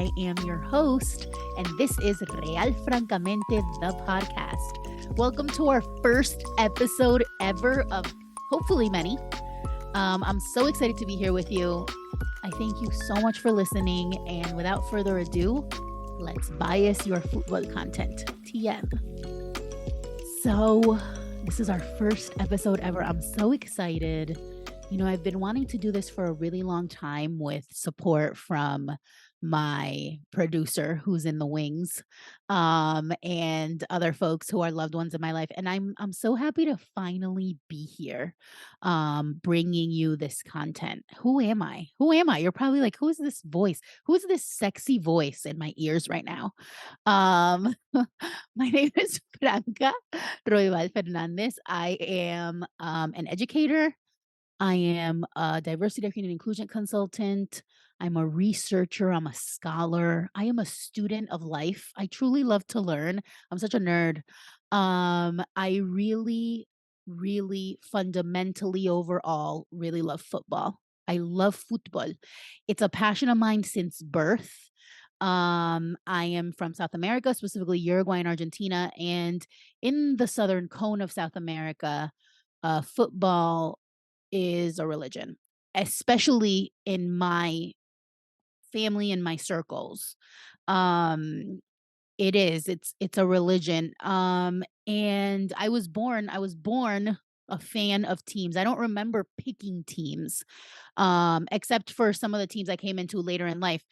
I am your host, and this is Real Francamente, the podcast. Welcome to our first episode ever of hopefully many. I'm so excited to be here with you. I thank you so much for listening, and without further ado, let's bias your football content. TM. So, this is our first episode ever. I'm so excited. You know, I've been wanting to do this for a really long time with support from my producer who's in the wings, and other folks who are loved ones in my life. And I'm so happy to finally be here, bringing you this content. Who am I? Who am I? You're probably like, who is this voice? Who is this sexy voice in my ears right now? My name is Franca Roibal Fernandez. I am an educator. I am a diversity, equity, and inclusion consultant. I'm a researcher. I'm a scholar. I am a student of life. I truly love to learn. I'm such a nerd. I really, really fundamentally overall really love football. I love football. It's a passion of mine since birth. I am from South America, specifically Uruguay and Argentina. And in the southern cone of South America, football is a religion, especially in my family and my circles. Um, it is. It's a religion. And I was born a fan of teams. I don't remember picking teams, except for some of the teams I came into later in life,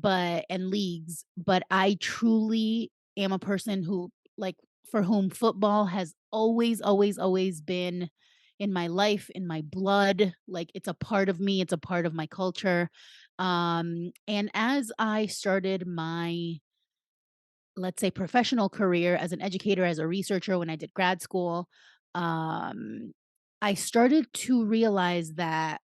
and leagues. But I truly am a person who, like, for whom football has always, always, always been in my life, in my blood. Like, it's a part of me, it's a part of my culture. And as I started my, let's say, professional career as an educator, as a researcher, when I did grad school, I started to realize that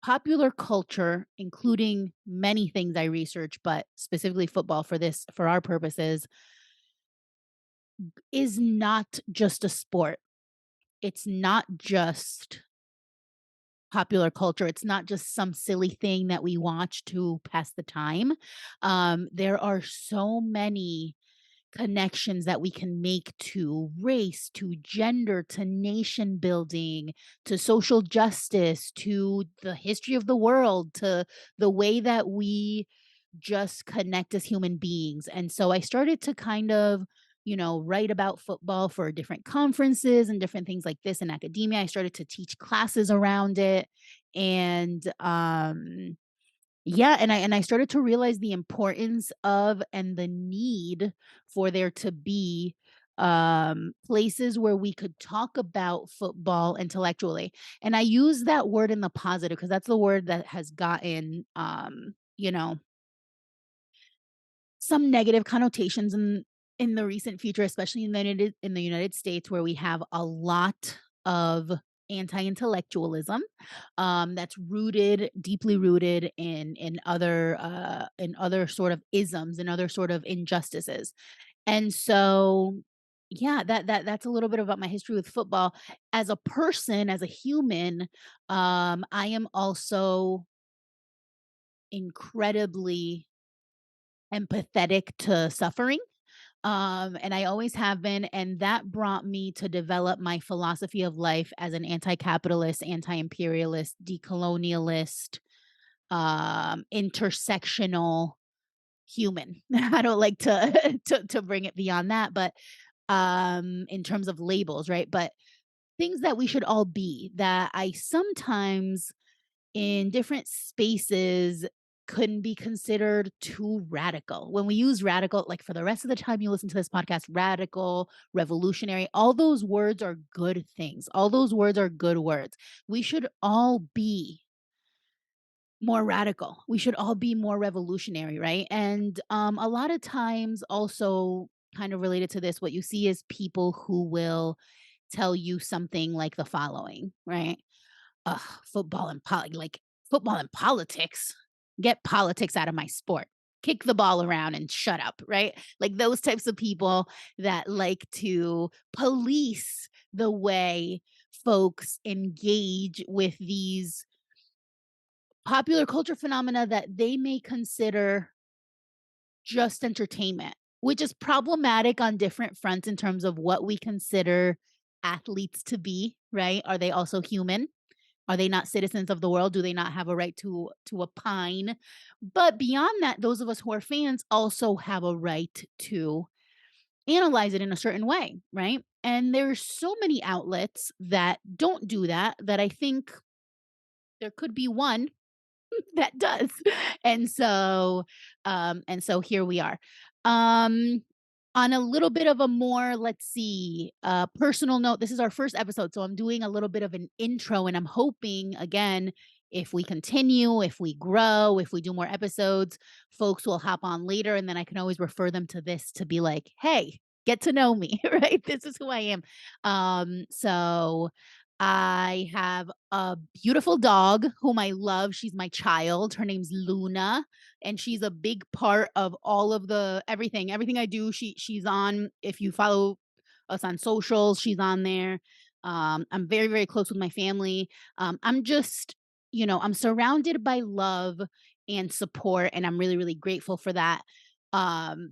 popular culture, including many things I research, but specifically football for our purposes, is not just a sport. It's not just popular culture. It's not just some silly thing that we watch to pass the time. There are so many connections that we can make to race, to gender, to nation building, to social justice, to the history of the world, to the way that we just connect as human beings. And so I started to kind of, write about football for different conferences and different things like this in academia. I started to teach classes around it. And yeah, and I started to realize the importance of and the need for there to be places where we could talk about football intellectually. And I use that word in the positive because that's the word that has gotten some negative connotations in the recent future, especially in the United States, where we have a lot of anti-intellectualism, that's deeply rooted in other sort of isms and other sort of injustices. And so, yeah, that's a little bit about my history with football. As a person, as a human, I am also incredibly empathetic to suffering. And I always have been. And that brought me to develop my philosophy of life as an anti-capitalist, anti-imperialist, decolonialist, intersectional human. I don't like to, to bring it beyond that, but in terms of labels, right? But things that we should all be, that I sometimes in different spaces couldn't be considered too radical. When we use radical, like for the rest of the time you listen to this podcast, radical, revolutionary, all those words are good things. All those words are good words. We should all be more radical. We should all be more revolutionary, right? And a lot of times also kind of related to this, what you see is people who will tell you something like the following, right? Ugh, football and politics. Get politics out of my sport. Kick the ball around and shut up, right? Like those types of people that like to police the way folks engage with these popular culture phenomena that they may consider just entertainment, which is problematic on different fronts in terms of what we consider athletes to be, right? Are they also human? Are they not citizens of the world? Do they not have a right to opine? But beyond that, those of us who are fans also have a right to analyze it in a certain way, right? And there's so many outlets that don't do that, that I think there could be one that does. And so here we are. Um on a little bit of a more, let's see, personal note, this is our first episode, so I'm doing a little bit of an intro, and I'm hoping, again, if we continue, if we grow, if we do more episodes, folks will hop on later, and then I can always refer them to this to be like, hey, get to know me, right? This is who I am. So I have a beautiful dog whom I love. She's my child. Her name's Luna, and she's a big part of all of the everything I do. She's on. If you follow us on socials, she's on there. I'm very, very close with my family. I'm just, I'm surrounded by love and support, and I'm really, really grateful for that.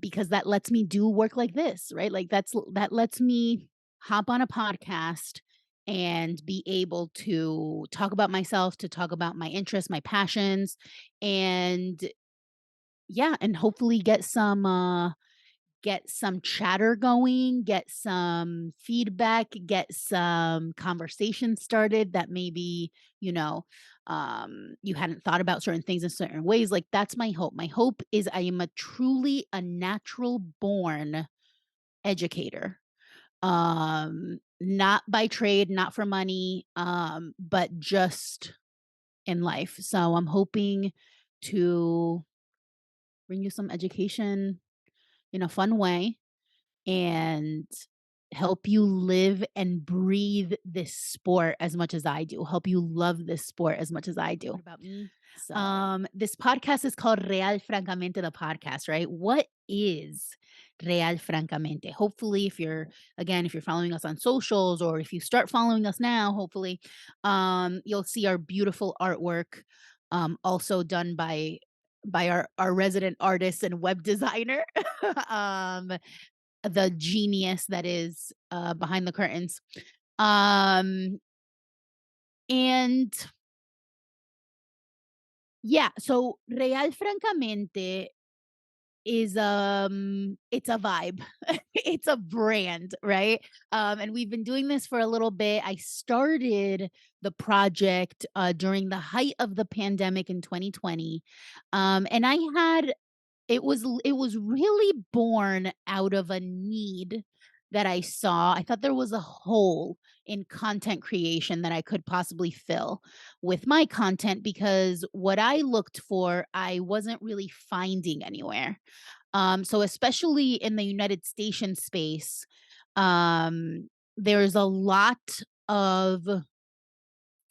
Because that lets me do work like this, right? Like that lets me hop on a podcast and be able to talk about myself, to talk about my interests, my passions, and yeah, and hopefully get some chatter going, get some feedback, get some conversation started that maybe, you hadn't thought about certain things in certain ways. Like that's my hope. My hope is I am truly a natural born educator, not by trade, not for money, but just in life. So I'm hoping to bring you some education in a fun way and help you live and breathe this sport as much as I do. Help you love this sport as much as I do. What about me? This podcast is called Real Francamente the podcast, right? What is Real Francamente? Hopefully, if you're following us on socials, or if you start following us now, hopefully, you'll see our beautiful artwork, also done by our resident artist and web designer. um the genius that is behind the curtains. Um and yeah, so Real Francamente is it's a vibe. It's a brand, right? And we've been doing this for a little bit. I started the project during the height of the pandemic in 2020. And I had it was really born out of a need that I saw. I thought there was a hole in content creation that I could possibly fill with my content, because what I looked for, I wasn't really finding anywhere. So especially in the United Station space, there's a lot of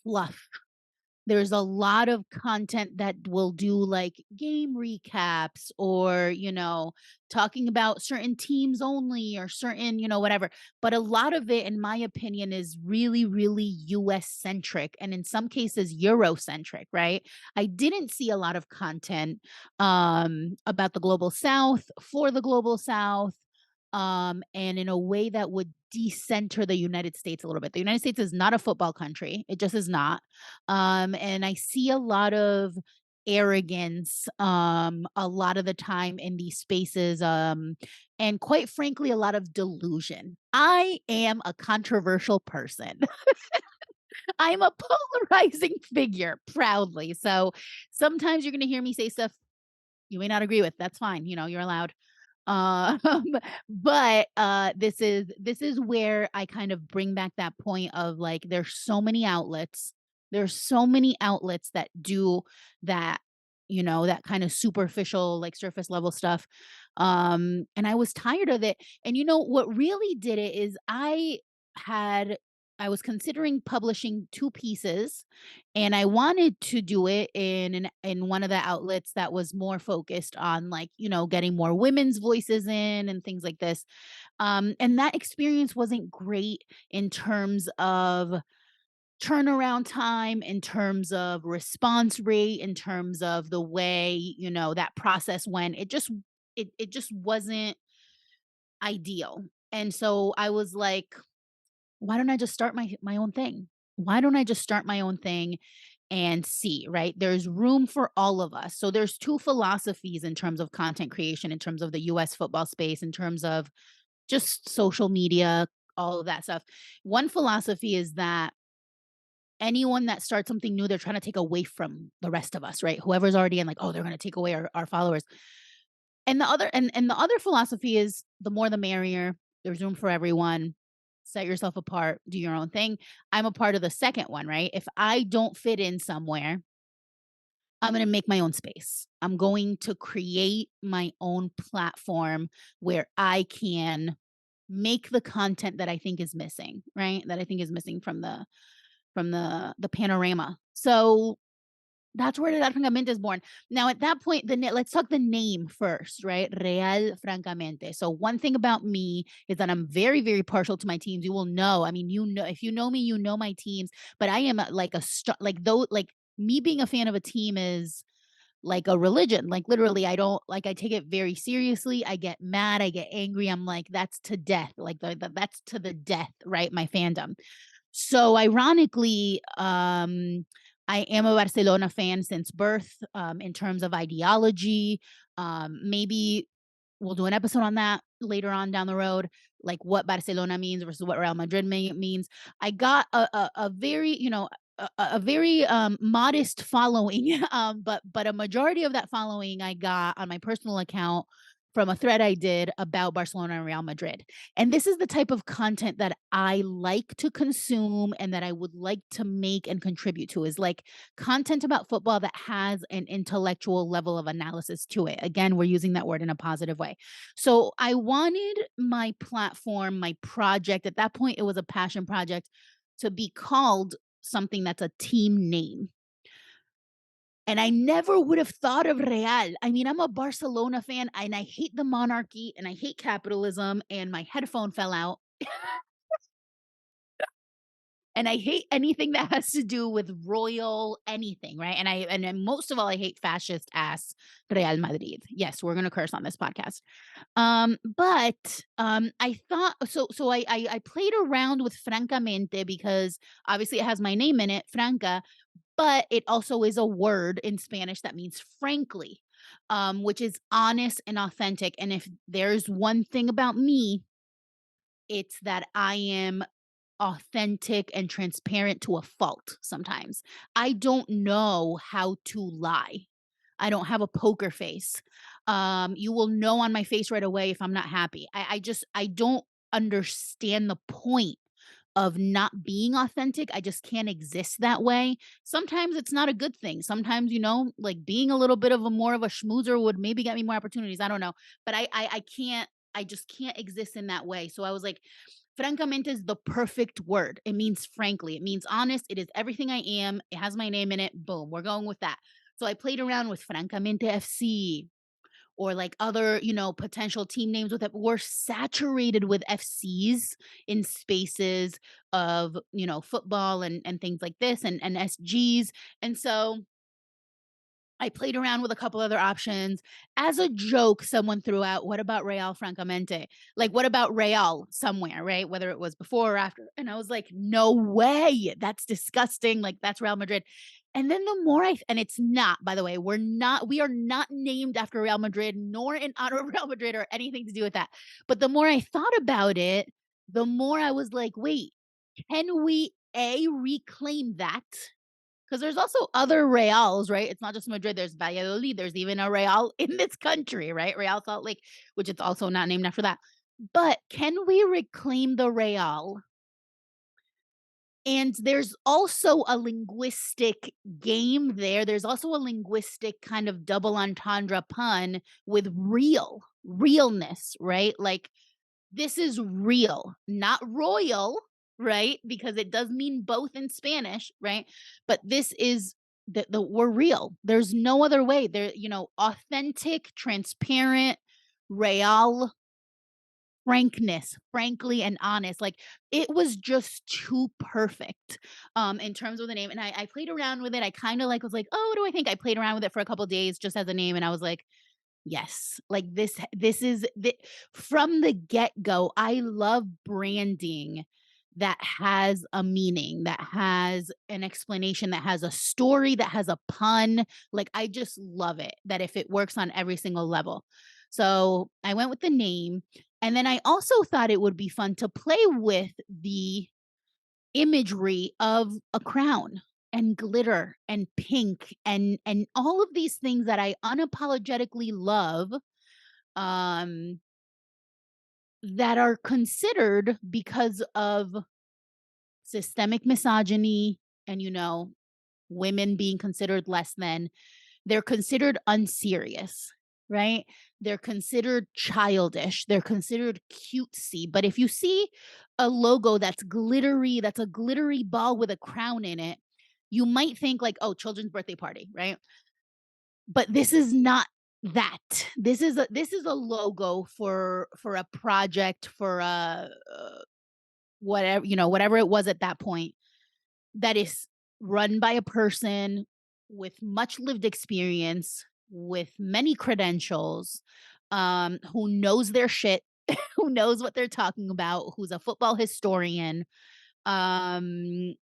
fluff. There's a lot of content that will do like game recaps, or, talking about certain teams only, or certain, whatever. But a lot of it, in my opinion, is really, really US centric, and in some cases Eurocentric, right? I didn't see a lot of content about the global South, for the global South, and in a way that would decenter the United States a little bit. The United States is not a football country. It just is not. And I see a lot of arrogance a lot of the time in these spaces, and quite frankly, a lot of delusion. I am a controversial person. I'm a polarizing figure, proudly. So sometimes you're going to hear me say stuff you may not agree with. That's fine. You're allowed. Um, but this is where I kind of bring back that point of like, there's so many outlets. There's so many outlets that do that, that kind of superficial, like surface level stuff. And I was tired of it. And what really did it is I was considering publishing two pieces, and I wanted to do it in one of the outlets that was more focused on, like, getting more women's voices in and things like this. And that experience wasn't great in terms of turnaround time, in terms of response rate, in terms of the way, that process went. It just wasn't ideal. And so I was like, why don't I just start my own thing? Why don't I just start my own thing and see, right? There's room for all of us. So there's two philosophies in terms of content creation, in terms of the US football space, in terms of just social media, all of that stuff. One philosophy is that anyone that starts something new, they're trying to take away from the rest of us, right? Whoever's already in, like, oh, they're going to take away our followers. And the other philosophy is the more the merrier. There's room for everyone. Set yourself apart, do your own thing. I'm a part of the second one, right? If I don't fit in somewhere, I'm going to make my own space. I'm going to create my own platform where I can make the content that I think is missing, right? That I think is missing from the panorama. So that's where Real Francamente is born. Now, at that point, let's talk the name first, right? Real Francamente. So one thing about me is that I'm very, very partial to my teams. You will know. I mean, if you know me, you know my teams. But I am like like me being a fan of a team is like a religion. Like literally, I don't like. I take it very seriously. I get mad. I get angry. I'm like, that's to death. Like that's to the death, right? My fandom. So ironically, I am a Barcelona fan since birth, in terms of ideology. Maybe we'll do an episode on that later on down the road, like what Barcelona means versus what Real Madrid means. I got a very, a very modest following, but a majority of that following I got on my personal account from a thread I did about Barcelona and Real Madrid. And this is the type of content that I like to consume and that I would like to make and contribute to, is like content about football that has an intellectual level of analysis to it. Again, we're using that word in a positive way. So I wanted my platform, my project, at that point, it was a passion project, to be called something that's a team name. And I never would have thought of Real. I mean, I'm a Barcelona fan and I hate the monarchy and I hate capitalism, and my headphone fell out. And I hate anything that has to do with royal anything, right? And most of all, I hate fascist ass Real Madrid. Yes, we're gonna curse on this podcast. But I thought so. So I played around with Francamente because obviously it has my name in it, Franca, but it also is a word in Spanish that means frankly, which is honest and authentic. And if there's one thing about me, it's that I am authentic and transparent to a fault sometimes. I don't know how to lie. I don't have a poker face. You will know on my face right away if I'm not happy. I don't understand the point of not being authentic. I just can't exist that way. Sometimes it's not a good thing. Sometimes, like being a little bit of a more of a schmoozer would maybe get me more opportunities. I don't know. But I can't, I just can't exist in that way. So I was like, francamente is the perfect word. It means frankly. It means honest. It is everything I am. It has my name in it. Boom. We're going with that. So I played around with Francamente FC, or like other, potential team names with it. We're saturated with FCs in spaces of, football and things like this, and SGs. And so I played around with a couple other options. As a joke, someone threw out, what about Real Francamente? Like, what about Real somewhere, right? Whether it was before or after. And I was like, no way. That's disgusting. Like, that's Real Madrid. And then the more and it's not, by the way, we are not named after Real Madrid, nor in honor of Real Madrid or anything to do with that. But the more I thought about it, the more I was like, wait, can we reclaim that? Because there's also other Reals, right? It's not just Madrid. There's Valladolid. There's even a Real in this country, right? Real Salt Lake, which it's also not named after that. But can we reclaim the Real? And there's also a linguistic game there. There's also a linguistic kind of double entendre pun with realness, right? Like, this is real, not royal, right? Because it does mean both in Spanish, right? But this is we're real. There's no other way. There, authentic, transparent, real, frankness, frankly and honest. Like it was just too perfect in terms of the name. And I played around with it. I kind of like was like, oh, what do I think? I played around with it for a couple days just as a name, and I was like, yes, like this is the from the get-go. I love branding that has a meaning, that has an explanation, that has a story, that has a pun. Like I just love it that if it works on every single level. So, I went with the name, and then I also thought it would be fun to play with the imagery of a crown and glitter and pink and all of these things that I unapologetically love, um, that are considered because of systemic misogyny and, women being considered less than, they're considered unserious, right? They're considered childish, they're considered cutesy, but if you see a logo that's glittery, that's a glittery ball with a crown in it, you might think like, "Oh, children's birthday party," right? But this is not that. This is a logo for a project, for a, whatever, whatever it was at that point, that is run by a person with much lived experience, with many credentials, who knows their shit, who knows what they're talking about, who's a football historian. Um,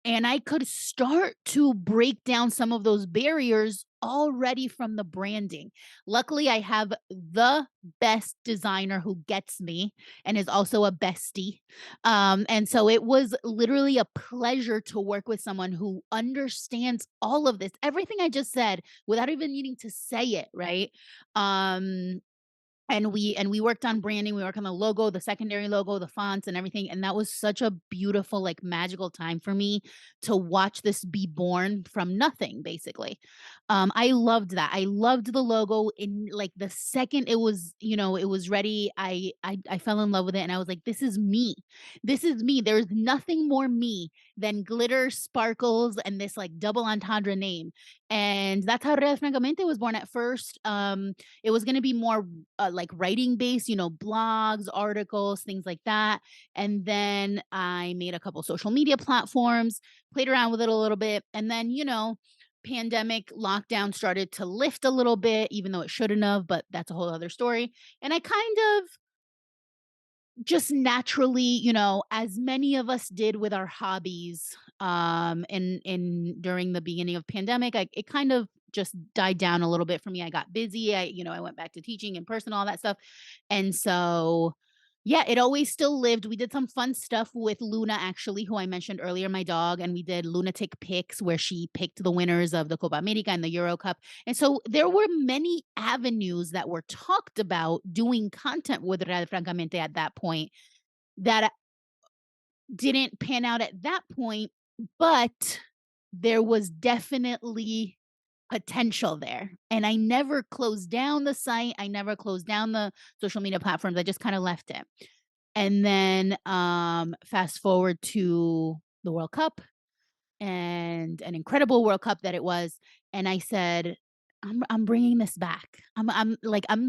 and I could start to break down some of those barriers already from the branding. Luckily, I have the best designer who gets me and is also a bestie. And so it was literally a pleasure to work with someone who understands all of this, everything I just said without even needing to say it, right? Um, and we worked on branding, we worked on the logo, the secondary logo, the fonts and everything, and that was such a beautiful, like, magical time for me to watch this be born from nothing, basically. I loved that. I loved the logo. In, like, the second it was ready, I fell in love with it, and I was like, "This is me. This is me." There's nothing more me than glitter, sparkles, and this, like, double entendre name, and that's how Real Francamente was born at first. It was gonna be more like writing based, blogs, articles, things like that. And then I made a couple social media platforms, played around with it a little bit. And then, pandemic lockdown started to lift a little bit, even though it shouldn't have, but that's a whole other story. And I kind of just naturally, as many of us did with our hobbies, in during the beginning of pandemic, it kind of just died down a little bit for me. I got busy. I went back to teaching in person, all that stuff. And so, yeah, it always still lived. We did some fun stuff with Luna, actually, who I mentioned earlier, my dog, and we did lunatic picks where she picked the winners of the Copa America and the Euro Cup. And so there were many avenues that were talked about doing content with Real Francamente at that point that didn't pan out at that point, but there was definitely potential there. And I never closed down the site. I never closed down the social media platforms. I just kind of left it. And then fast forward to the World Cup, and an incredible World Cup that it was, and I said, I'm bringing this back. I'm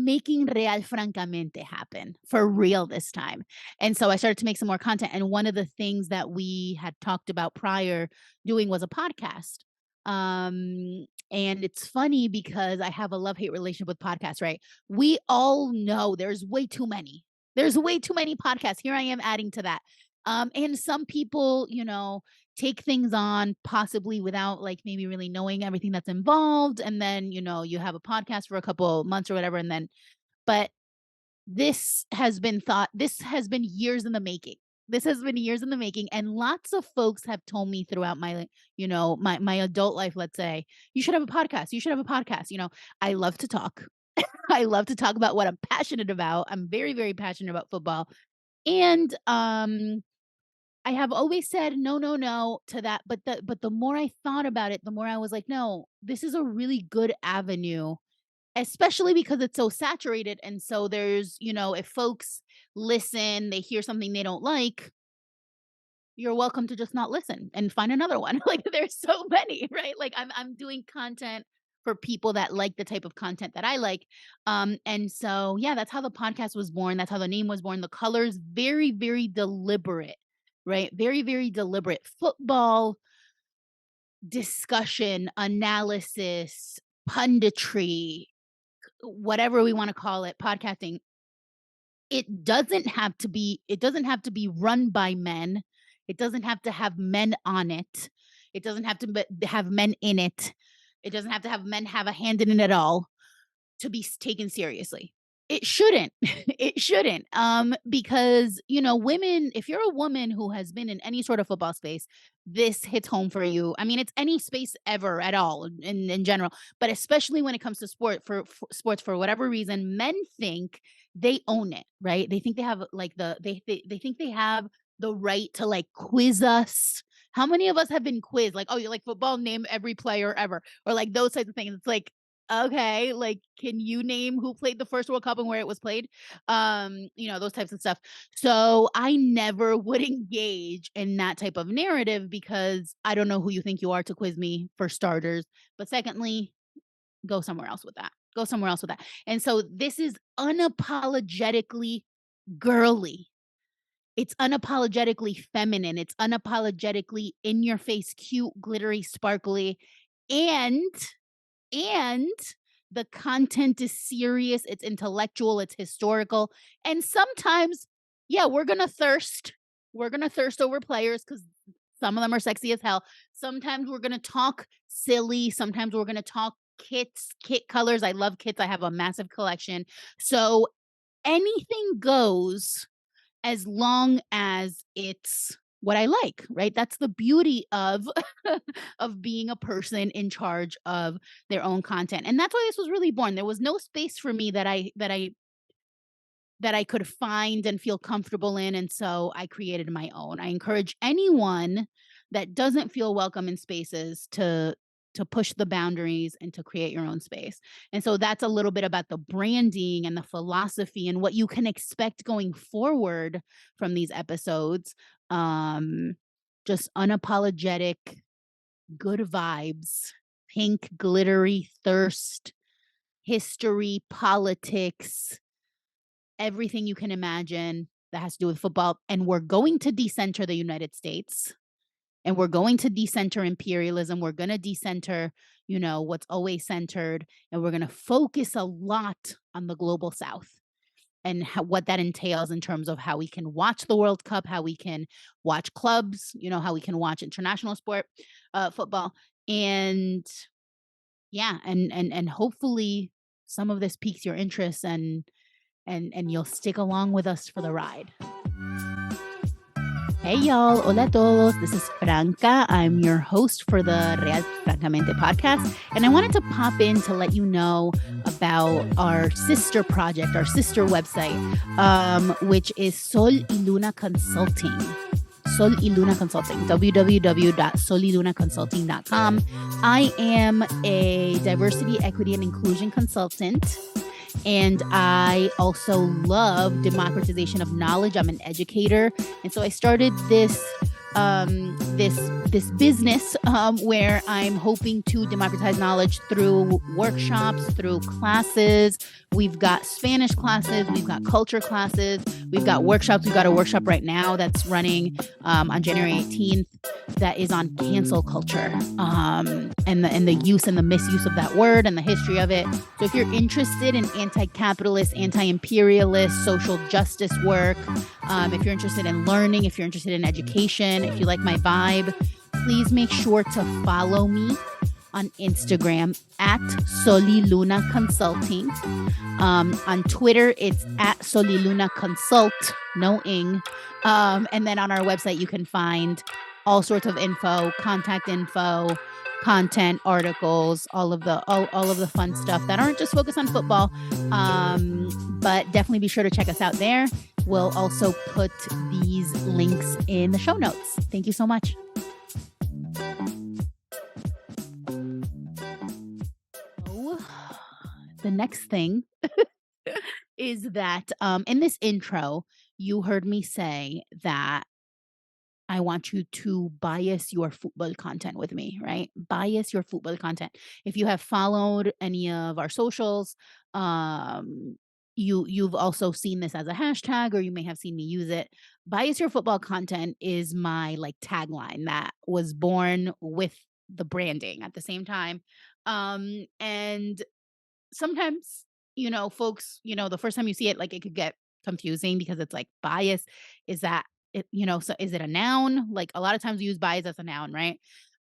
making Real Francamente happen for real this time." And so I started to make some more content, and one of the things that we had talked about prior doing was a podcast. And it's funny because I have a love-hate relationship with podcasts, right? We all know there's way too many. There's way too many podcasts. Here I am adding to that. And some people, take things on possibly without like maybe really knowing everything that's involved. And then, you have a podcast for a couple months or whatever. And then, but this has been years in the making. This has been years in the making. And lots of folks have told me throughout my, my adult life, let's say, you should have a podcast. You should have a podcast. I love to talk. I love to talk about what I'm passionate about. I'm very, very passionate about football. And I have always said no, no, no to that, but the more I thought about it, the more I was like, "No, this is a really good avenue," especially because it's so saturated, and so there's, if folks listen, they hear something they don't like, you're welcome to just not listen and find another one. Like, there's so many, right? Like, I'm doing content for people that like the type of content that I like. And so, yeah, that's how the podcast was born. That's how the name was born. The colors, very, very deliberate, right? Very, very deliberate. Football discussion, analysis, punditry, whatever we want to call it, podcasting. It doesn't have to be run by men. It doesn't have to have men on it. It doesn't have to have men in it. It doesn't have to have men have a hand in it at all to be taken seriously. It shouldn't. It shouldn't. Because, women, if you're a woman who has been in any sort of football space, this hits home for you. I mean, it's any space ever at all in general, but especially when it comes to for sports, for whatever reason, men think they own it, right? They think they have like they think they have the right to like quiz us. How many of us have been quizzed? Like, oh, you like football? Name every player ever, or like those types of things. It's like, okay, like, can you name who played the first World Cup and where it was played? Those types of stuff. So I never would engage in that type of narrative because I don't know who you think you are to quiz me, for starters. But secondly, go somewhere else with that. Go somewhere else with that. And so this is unapologetically girly. It's unapologetically feminine. It's unapologetically in your face, cute, glittery, sparkly, and and the content is serious, it's intellectual, it's historical, and sometimes, yeah, we're gonna thirst. We're gonna thirst over players because some of them are sexy as hell. Sometimes we're gonna talk silly. Sometimes we're gonna talk kits, kit colors. I love kits. I have a massive collection. So anything goes as long as it's what I like, right? That's the beauty of of being a person in charge of their own content. And that's why this was really born. There was no space for me that I could find and feel comfortable in, and so I created my own. I encourage anyone that doesn't feel welcome in spaces to push the boundaries and to create your own space. And so that's a little bit about the branding and the philosophy and what you can expect going forward from these episodes. Just unapologetic, good vibes, pink, glittery thirst, history, politics, everything you can imagine that has to do with football. And we're going to decenter the United States, and we're going to decenter imperialism. We're going to decenter, what's always centered. And we're going to focus a lot on the global South and what that entails in terms of how we can watch the World Cup, how we can watch clubs, how we can watch international sport, football. And yeah, and hopefully some of this piques your interest and you'll stick along with us for the ride. Hey y'all, hola a todos. This is Franca. I'm your host for the Real Francamente Podcast, and I wanted to pop in to let you know about our sister project, our sister website, which is Sol y Luna Consulting. Sol y Luna Consulting, www.solilunaconsulting.com. I am a diversity, equity, and inclusion consultant. And I also love democratization of knowledge. I'm an educator. And so I started this business where I'm hoping to democratize knowledge through workshops, through classes. We've got Spanish classes, we've got culture classes, we've got workshops. We've got a workshop right now that's running on January 18th that is on cancel culture and the use and the misuse of that word and the history of it. So if you're interested in anti-capitalist, anti-imperialist, social justice work, if you're interested in learning, if you're interested in education, if you like my vibe, please make sure to follow me on Instagram at Soliluna Consulting. On Twitter, it's at Soliluna Consult, no ing. And then on our website, you can find all sorts of info, contact info, content, articles, all of the fun stuff that aren't just focused on football. But definitely be sure to check us out there. We'll also put these links in the show notes. Thank you so much. The next thing is that in this intro, you heard me say that I want you to bias your football content with me, right? Bias your football content. If you have followed any of our socials, um, you've also seen this as a hashtag, or you may have seen me use it. Bias your football content is my like tagline that was born with the branding at the same time. And sometimes, folks, the first time you see it, like, it could get confusing because it's like bias. Is that it, so is it a noun? Like, a lot of times we use bias as a noun, right?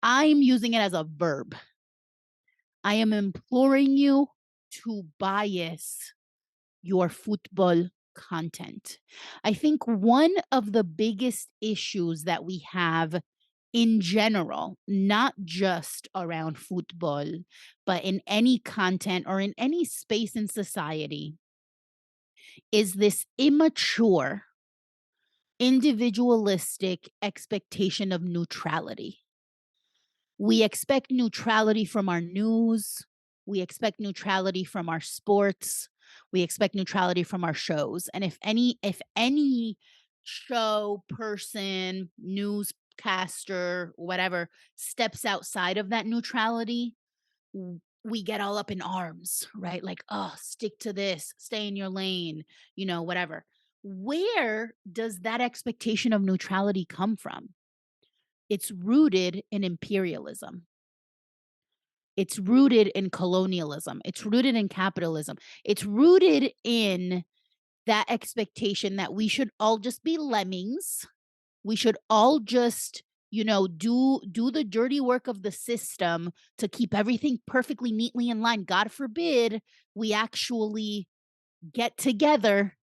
I'm using it as a verb. I am imploring you to bias your football content. I think one of the biggest issues that we have in general, not just around football, but in any content or in any space in society, is this immature, individualistic expectation of neutrality. We expect neutrality from our news. We expect neutrality from our sports. We expect neutrality from our shows. And if any show, person, newscaster, whatever, steps outside of that neutrality, we get all up in arms, right? Like, oh, stick to this, stay in your lane, whatever. Where does that expectation of neutrality come from? It's rooted in imperialism. It's rooted in colonialism. It's rooted in capitalism. It's rooted in that expectation that we should all just be lemmings. We should all just, do the dirty work of the system to keep everything perfectly neatly in line. God forbid we actually get together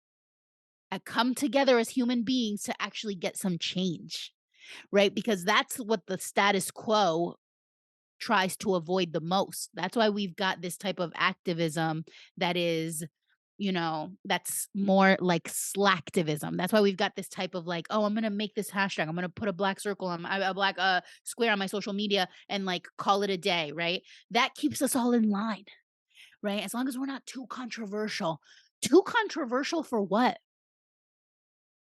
and come together as human beings to actually get some change, right? Because that's what the status quo tries to avoid the most. That's why we've got this type of activism that is, that's more like slacktivism. That's why we've got this type of like, oh, I'm going to make this hashtag. I'm going to put a black circle on a black square on my social media and like call it a day, right? That keeps us all in line, right? As long as we're not too controversial. Too controversial for what?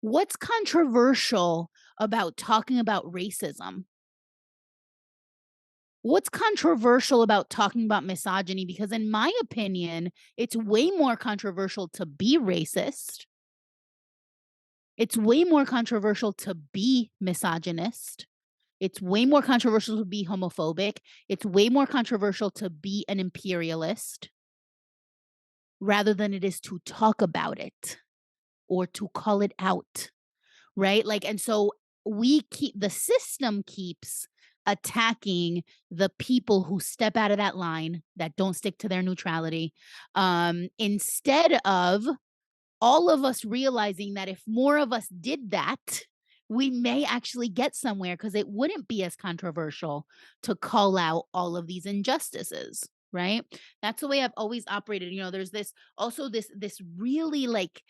What's controversial about talking about racism? What's controversial about talking about misogyny? Because in my opinion, it's way more controversial to be racist. It's way more controversial to be misogynist. It's way more controversial to be homophobic. It's way more controversial to be an imperialist rather than it is to talk about it or to call it out. Right? Like, and so the system keeps attacking the people who step out of that line, that don't stick to their neutrality, instead of all of us realizing that if more of us did that, we may actually get somewhere because it wouldn't be as controversial to call out all of these injustices, right? That's the way I've always operated. There's this really like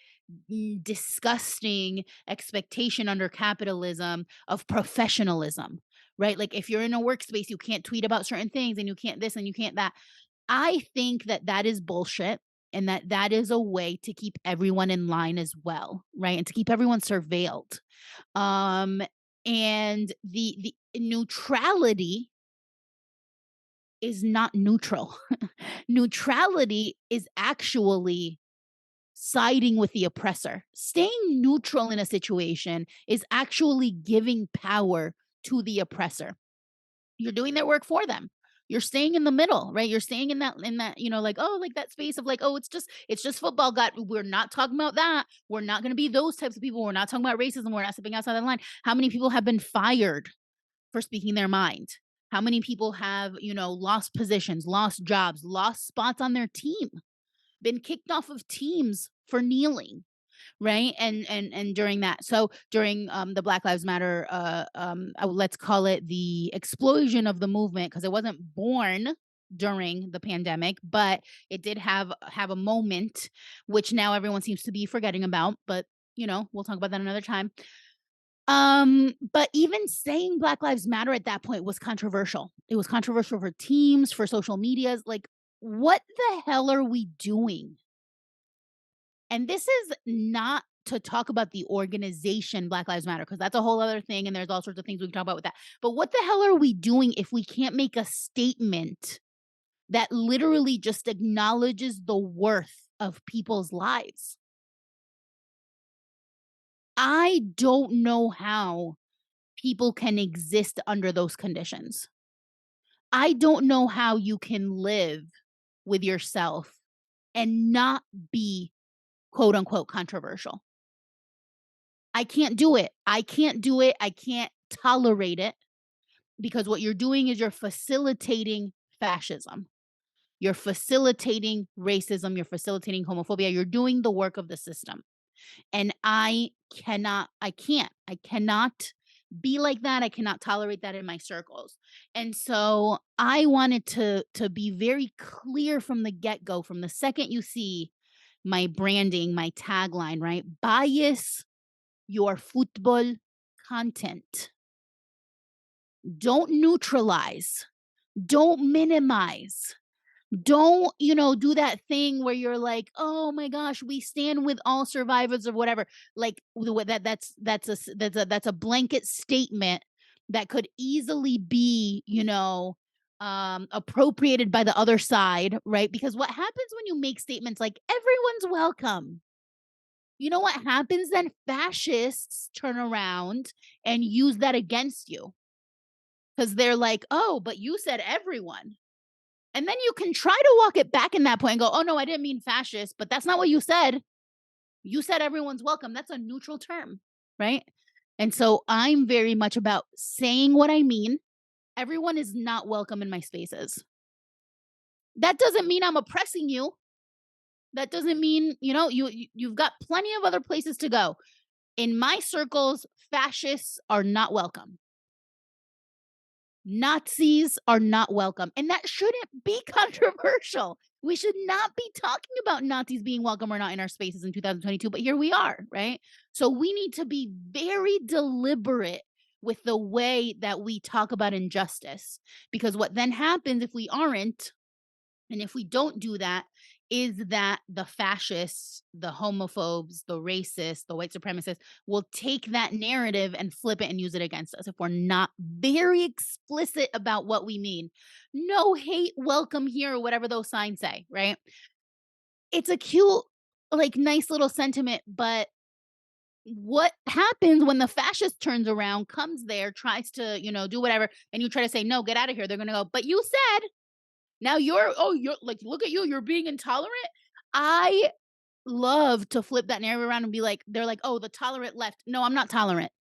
disgusting expectation under capitalism of professionalism, right? Like, if you're in a workspace, you can't tweet about certain things and you can't this and you can't that. I think that is bullshit, and that is a way to keep everyone in line as well, right? And to keep everyone surveilled. Um, and the neutrality is not neutral. Neutrality is actually siding with the oppressor. Staying neutral in a situation is actually giving power to the oppressor. You're doing their work for them. You're staying in the middle, right? You're staying in that, like, oh, like that space of like, oh, it's just football. We're not talking about that. We're not going to be those types of people. We're not talking about racism. We're not stepping outside the line. How many people have been fired for speaking their mind? How many people have, lost positions, lost jobs, lost spots on their team, been kicked off of teams for kneeling? Right. And during that, so during the Black Lives Matter, let's call it the explosion of the movement, because it wasn't born during the pandemic, but it did have a moment, which now everyone seems to be forgetting about. But we'll talk about that another time. But even saying Black Lives Matter at that point was controversial. It was controversial for teams, for social medias. Like, what the hell are we doing? And this is not to talk about the organization Black Lives Matter, because that's a whole other thing, and there's all sorts of things we can talk about with that. But what the hell are we doing if we can't make a statement that literally just acknowledges the worth of people's lives? I don't know how people can exist under those conditions. I don't know how you can live with yourself and not be quote unquote controversial. I can't do it. I can't do it. I can't tolerate it, because what you're doing is you're facilitating fascism. You're facilitating racism. You're facilitating homophobia. You're doing the work of the system. And I cannot be like that. I cannot tolerate that in my circles. And so I wanted to be very clear from the get-go, from the second you see my branding, my tagline, right? Bias your football content. Don't neutralize. Don't minimize. Don't, do that thing where you're like, "Oh my gosh, we stand with all survivors," or whatever. Like that's a blanket statement that could easily be, appropriated by the other side, right? Because what happens when you make statements like everyone's welcome? You know what happens then? Fascists turn around and use that against you, because they're like, "Oh, but you said everyone." And then you can try to walk it back in that point and go, "Oh, no, I didn't mean fascist, but that's not what you said. You said everyone's welcome. That's a neutral term," right? And so I'm very much about saying what I mean. Everyone is not welcome in my spaces. That doesn't mean I'm oppressing you. That doesn't mean, you've got plenty of other places to go. In my circles, fascists are not welcome. Nazis are not welcome. And that shouldn't be controversial. We should not be talking about Nazis being welcome or not in our spaces in 2022, but here we are, right? So we need to be very deliberate with the way that we talk about injustice, because what then happens if we aren't, and if we don't do that, is that the fascists, the homophobes, the racists, the white supremacists will take that narrative and flip it and use it against us if we're not very explicit about what we mean. No hate, welcome here, or whatever those signs say, right? It's a cute, like, nice little sentiment, but what happens when the fascist turns around, comes there, tries to, do whatever, and you try to say, "No, get out of here." They're going to go, "But you said." Now you're like, "Look at you, you're being intolerant." I love to flip that narrative around and be like, they're like, "Oh, the tolerant left." No, I'm not tolerant.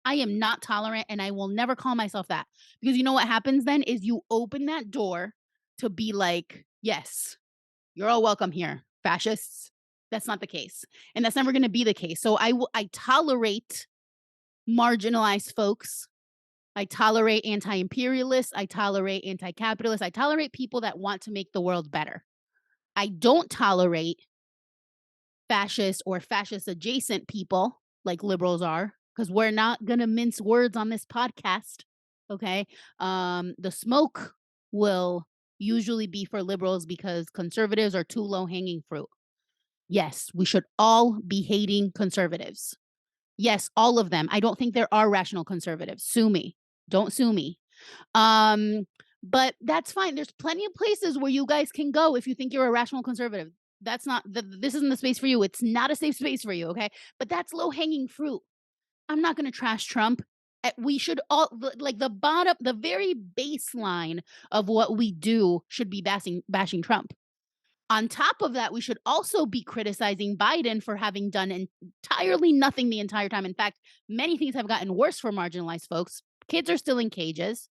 I am not tolerant, and I will never call myself that. Because you know what happens then is you open that door to be like, "Yes, you're all welcome here, fascists." That's not the case. And that's never gonna be the case. So I tolerate marginalized folks. I tolerate anti-imperialists. I tolerate anti-capitalists. I tolerate people that want to make the world better. I don't tolerate fascist or fascist adjacent people like liberals are, because we're not going to mince words on this podcast. Okay. The smoke will usually be for liberals because conservatives are too low hanging fruit. Yes, we should all be hating conservatives. Yes, all of them. I don't think there are rational conservatives. Sue me. Don't sue me. But that's fine. There's plenty of places where you guys can go if you think you're a rational conservative. That's not this isn't the space for you. It's not a safe space for you, okay? But that's low hanging fruit. I'm not going to trash Trump. We should all, like, the very baseline of what we do should be bashing Trump. On top of that, we should also be criticizing Biden for having done entirely nothing the entire time. In fact, many things have gotten worse for marginalized folks. Kids are still in cages.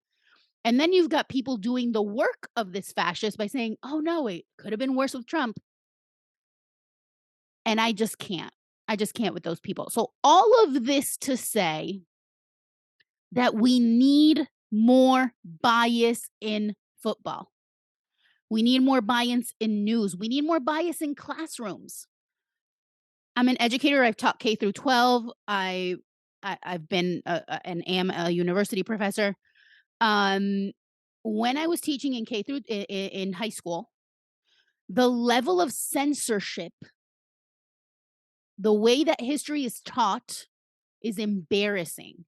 And then you've got people doing the work of this fascist by saying, "Oh, no, it could have been worse with Trump." And I just can't. I just can't with those people. So all of this to say that we need more bias in football. We need more bias in news. We need more bias in classrooms. I'm an educator. I've taught K through 12. I've been and am a university professor. When I was teaching in K through in high school, the level of censorship The way that history is taught is embarrassing.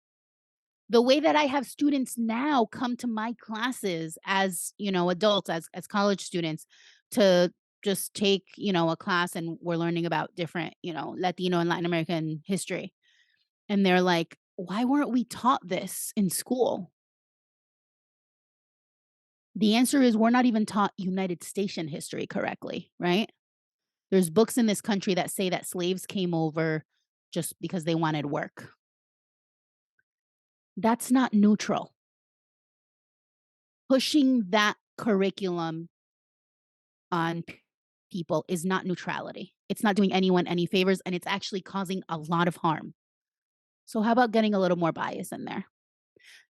The way that I have students now come to my classes as, adults, as college students, to just take, a class, and we're learning about different, Latino and Latin American history. And they're like, why weren't we taught this in school? The answer is we're not even taught United Station history correctly, right? There's books in this country that say that slaves came over just because they wanted work. That's not neutral. Pushing that curriculum on people is not neutrality. It's not doing anyone any favors, and it's actually causing a lot of harm. So how about getting a little more bias in there?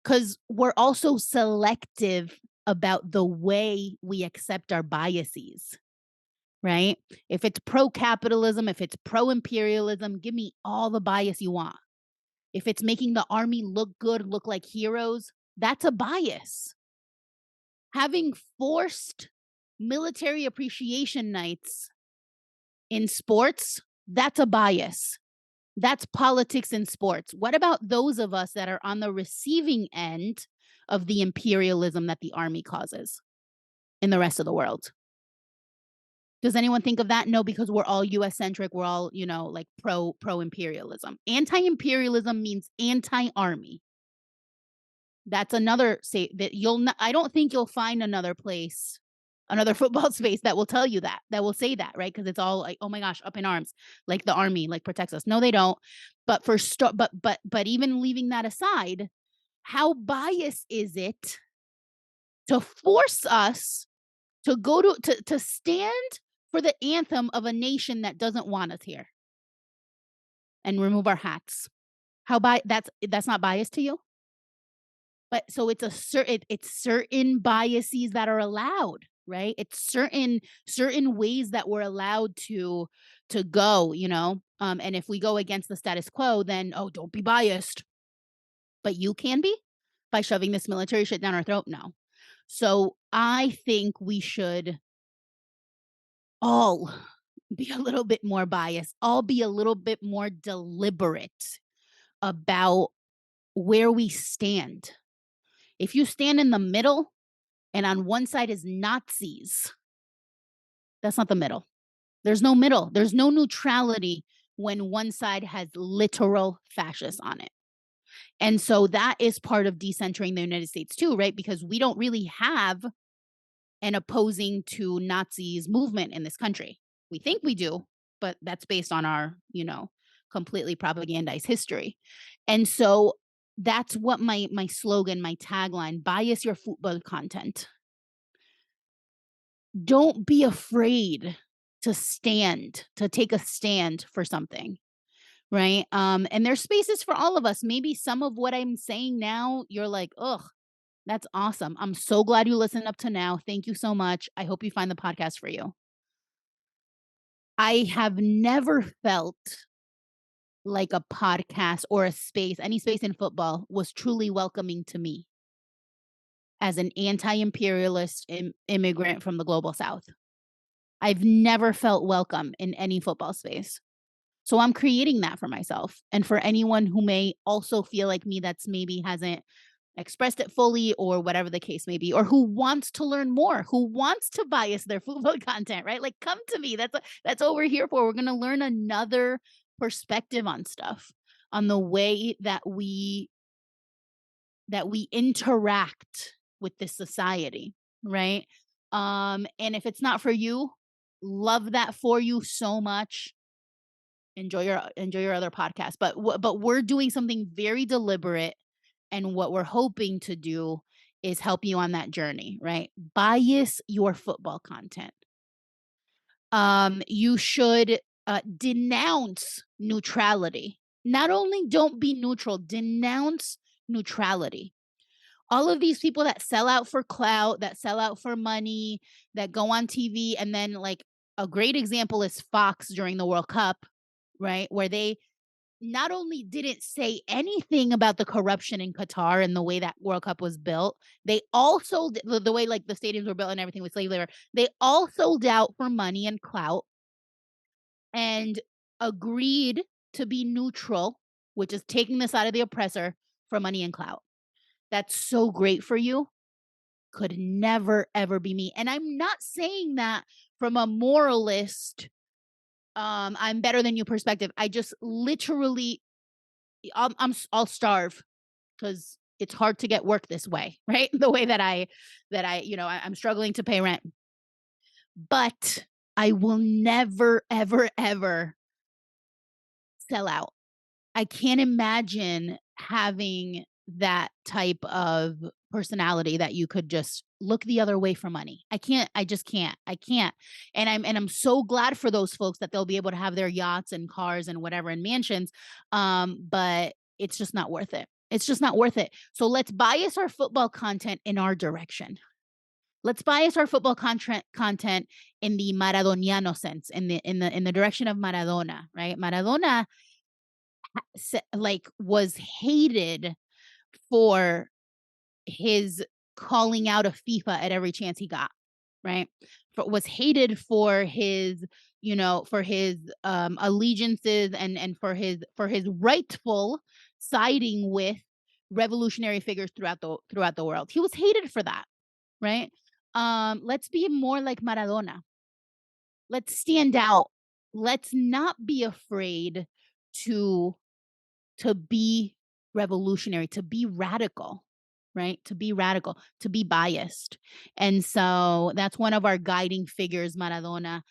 Because we're also selective about the way we accept our biases, right? If it's pro-capitalism, if it's pro-imperialism, give me all the bias you want. If it's making the army look good, look like heroes, that's a bias. Having forced military appreciation nights in sports, that's a bias. That's politics in sports. What about those of us that are on the receiving end of the imperialism that the army causes in the rest of the world? Does anyone think of that? No, because we're all US centric. We're all, like pro imperialism. Anti-imperialism means anti-army. That's another say that I don't think you'll find another place, another football space that will tell you that will say that, right? Because it's all like, oh my gosh, up in arms, like the army, like protects us. No, they don't. But but even leaving that aside, how biased is it to force us to go to stand for the anthem of a nation that doesn't want us here and remove our hats? That's not biased to you? But so it's certain biases that are allowed, right? It's certain ways that we're allowed to go, and if we go against the status quo, then, oh, don't be biased. But you can be by shoving this military shit down our throat. No. So I think we should all be a little bit more biased, all be a little bit more deliberate about where we stand. If you stand in the middle and on one side is Nazis, that's not the middle. There's no middle. There's no neutrality when one side has literal fascists on it. And so that is part of decentering the United States too, right? Because we don't really have an opposing to Nazis movement in this country. We think we do, but that's based on our, completely propagandized history. And so that's what my slogan, my tagline, bias your football content. Don't be afraid to take a stand for something, right? And there's spaces for all of us. Maybe some of what I'm saying now, you're like, ugh, that's awesome. I'm so glad you listened up to now. Thank you so much. I hope you find the podcast for you. I have never felt like a podcast or any space in football was truly welcoming to me as an anti-imperialist immigrant from the global South. I've never felt welcome in any football space. So I'm creating that for myself. And for anyone who may also feel like me, that's maybe hasn't expressed it fully or whatever the case may be, or who wants to learn more, who wants to bias their football content, right? Like, come to me. That's what we're here for. We're going to learn another perspective on stuff, on the way that we interact with this society, right? And if it's not for you, love that for you so much. Enjoy your other podcast, but we're doing something very deliberate, and what we're hoping to do is help you on that journey, right? Bias your football content. You should denounce neutrality. Not only don't be neutral, denounce neutrality. All of these people that sell out for clout, that sell out for money, that go on TV, and then, like, a great example is Fox during the World Cup, right? Where they not only didn't say anything about the corruption in Qatar and the way that World Cup was built, they also, the way like the stadiums were built and everything with slave labor, they all sold out for money and clout. And agreed to be neutral, which is taking the side of the oppressor for money and clout. That's so great for you. Could never, ever be me. And I'm not saying that from a moralist, I'm better than you perspective. I just literally, I'll starve because it's hard to get work this way, right? The way that I'm struggling to pay rent. But I will never, ever, ever sell out. I can't imagine having that type of personality that you could just look the other way for money. I just can't. I can't. And I'm so glad for those folks that they'll be able to have their yachts and cars and whatever and mansions. But it's just not worth it. It's just not worth it. So let's bias our football content in our direction. Let's bias our football content in the Maradoniano sense, in the direction of Maradona, right? Maradona was hated for his calling out of FIFA at every chance he got, right? Was hated for his, allegiances and for his rightful siding with revolutionary figures throughout the world. He was hated for that, right? Let's be more like Maradona. Let's stand out. Let's not be afraid to be revolutionary, to be radical, right? To be radical, to be biased. And so that's one of our guiding figures, Maradona.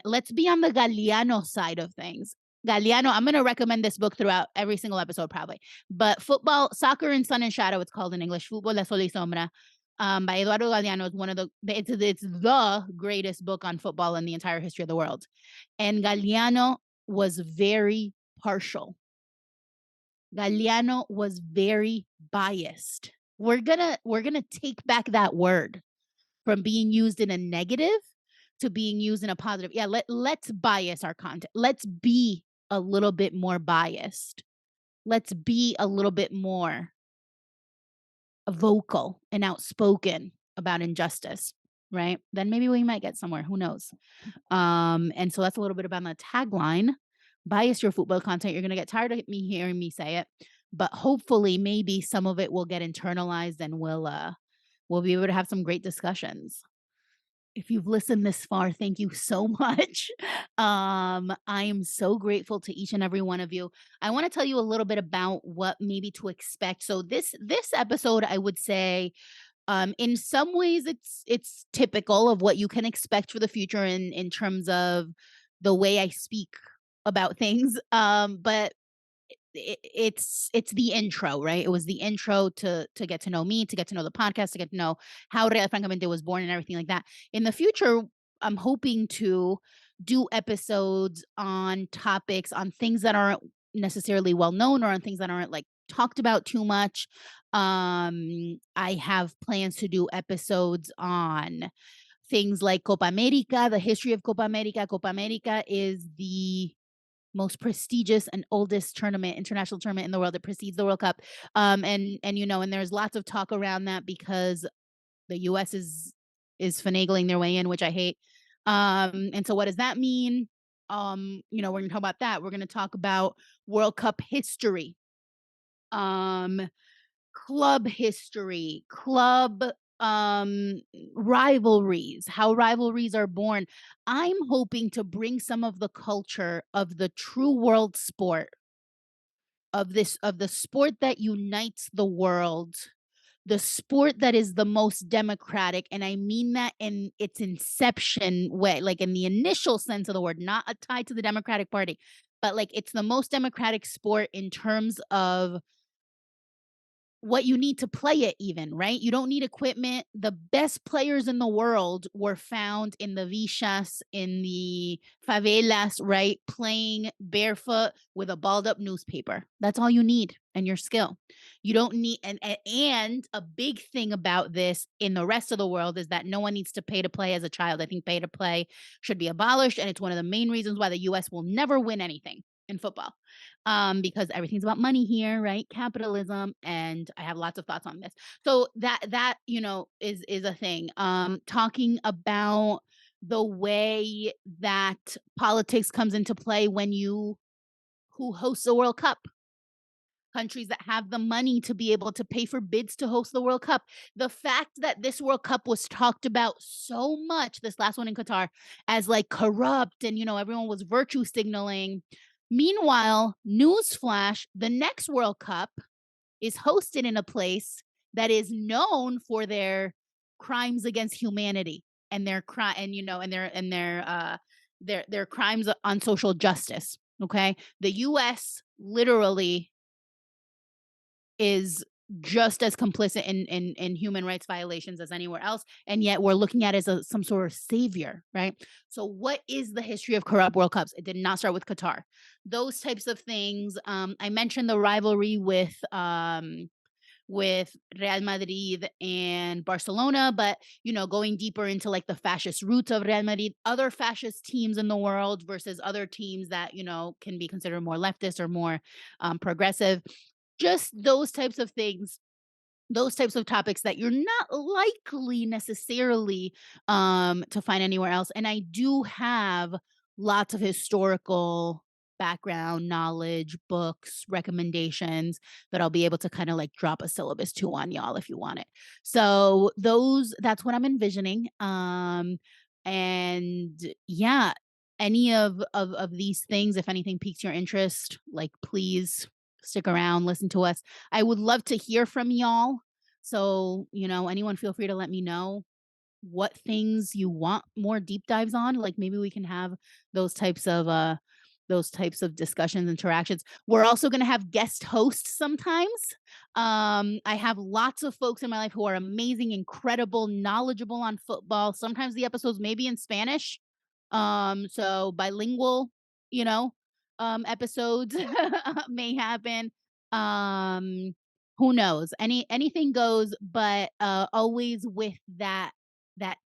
Let's be on the Galliano side of things. Galliano, I'm going to recommend this book throughout every single episode, probably. But Soccer in Sun and Shadow, it's called in English, Fútbol de Sol y Sombra, by Eduardo Galliano, is one of it's the greatest book on football in the entire history of the world. And Galliano was very partial. Galliano was very biased. We're gonna take back that word from being used in a negative to being used in a positive. Yeah, let's bias our content. Let's be a little bit more biased. Let's be a little bit more vocal and outspoken about injustice, right? Then maybe we might get somewhere. Who knows? And so that's a little bit about the tagline. Bias your football content. You're going to get tired of me hearing me say it, but hopefully maybe some of it will get internalized and we'll be able to have some great discussions. If you've listened this far, thank you so much. I am so grateful to each and every one of you. I want to tell you a little bit about what maybe to expect. So this episode, I would say, in some ways it's typical of what you can expect for the future in terms of the way I speak about things. But it's the intro, right? It was the intro to get to know me, to get to know the podcast, to get to know how Real Francamente was born and everything like that. In the future, I'm hoping to do episodes on topics, on things that aren't necessarily well known or on things that aren't like talked about too much. I have plans to do episodes on things like Copa America, the history of Copa America. Copa America is the most prestigious and oldest international tournament in the world. It precedes the World Cup. And there's lots of talk around that because the US is finagling their way in, which I hate. And so what does that mean? We're going to talk about that. We're going to talk about World Cup history, club history, club rivalries, how rivalries are born. I'm hoping to bring some of the culture of the true world sport, of the sport that unites the world, the sport that is the most democratic. And I mean that in its inception way, like in the initial sense of the word, not tied to the Democratic Party, but like it's the most democratic sport in terms of what you need to play it even, right? You don't need equipment. The best players in the world were found in the villas, in the favelas, right? Playing barefoot with a balled up newspaper. That's all you need and your skill. You don't need, and a big thing about this in the rest of the world is that no one needs to pay to play as a child. I think pay to play should be abolished. And it's one of the main reasons why the US will never win anything in football. Because everything's about money here, right? Capitalism. And I have lots of thoughts on this. So that is a thing. Talking about the way that politics comes into play when who hosts the World Cup. Countries that have the money to be able to pay for bids to host the World Cup. The fact that this World Cup was talked about so much, this last one in Qatar, as like corrupt and, everyone was virtue signaling. Meanwhile, newsflash, the next World Cup is hosted in a place that is known for their crimes against humanity and their their crimes on social justice. Okay. The US literally is just as complicit in human rights violations as anywhere else, and yet we're looking at it as some sort of savior, right? So what is the history of corrupt World Cups? It did not start with Qatar. Those types of things. I mentioned the rivalry with Real Madrid and Barcelona, but going deeper into like the fascist roots of Real Madrid, other fascist teams in the world versus other teams that can be considered more leftist or more progressive. Just those types of things, those types of topics that you're not likely necessarily to find anywhere else. And I do have lots of historical background knowledge, books, recommendations that I'll be able to kind of like drop a syllabus to on y'all if you want it. So that's what I'm envisioning. And yeah, any of these things, if anything piques your interest, like please stick around, listen to us. I would love to hear from y'all. So, anyone feel free to let me know what things you want more deep dives on. Like maybe we can have those types of discussions, interactions. We're also going to have guest hosts sometimes. I have lots of folks in my life who are amazing, incredible, knowledgeable on football. Sometimes the episodes may be in Spanish. So bilingual, episodes may happen. Who knows? Anything goes, but always with that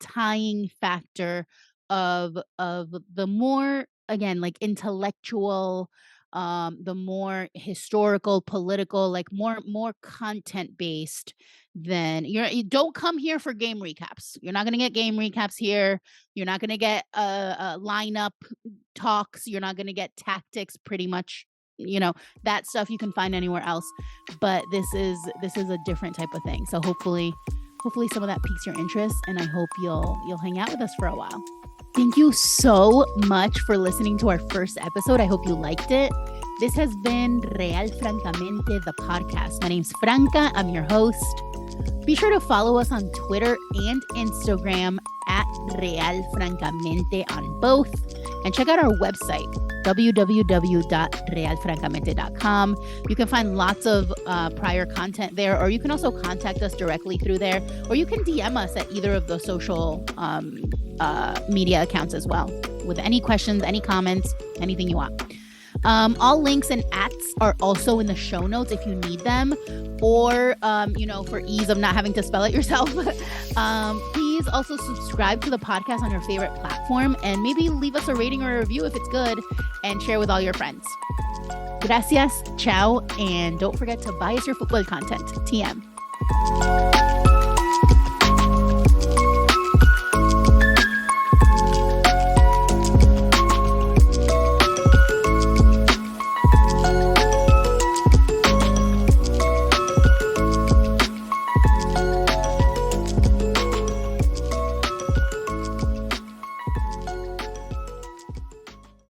tying factor of the more, again, like intellectual, the more historical, political, like more content based than you don't come here for game recaps. You're not going to get game recaps here. You're not going to get lineup talks. You're not going to get tactics. Pretty much, that stuff you can find anywhere else. But this is a different type of thing. So hopefully some of that piques your interest, and I hope you'll hang out with us for a while. Thank you so much for listening to our first episode. I hope you liked it. This has been Real Francamente, the podcast. My name's Franca. I'm your host. Be sure to follow us on Twitter and Instagram at Real Francamente on both. And check out our website, www.realfrancamente.com. You can find lots of prior content there, or you can also contact us directly through there, or you can DM us at either of the social media accounts as well with any questions, any comments, anything you want. All links and ats are also in the show notes if you need them, or, for ease of not having to spell it yourself. Please also subscribe to the podcast on your favorite platform, and maybe leave us a rating or a review if it's good, and share with all your friends. Gracias, ciao, and don't forget to buy us your football content. TM.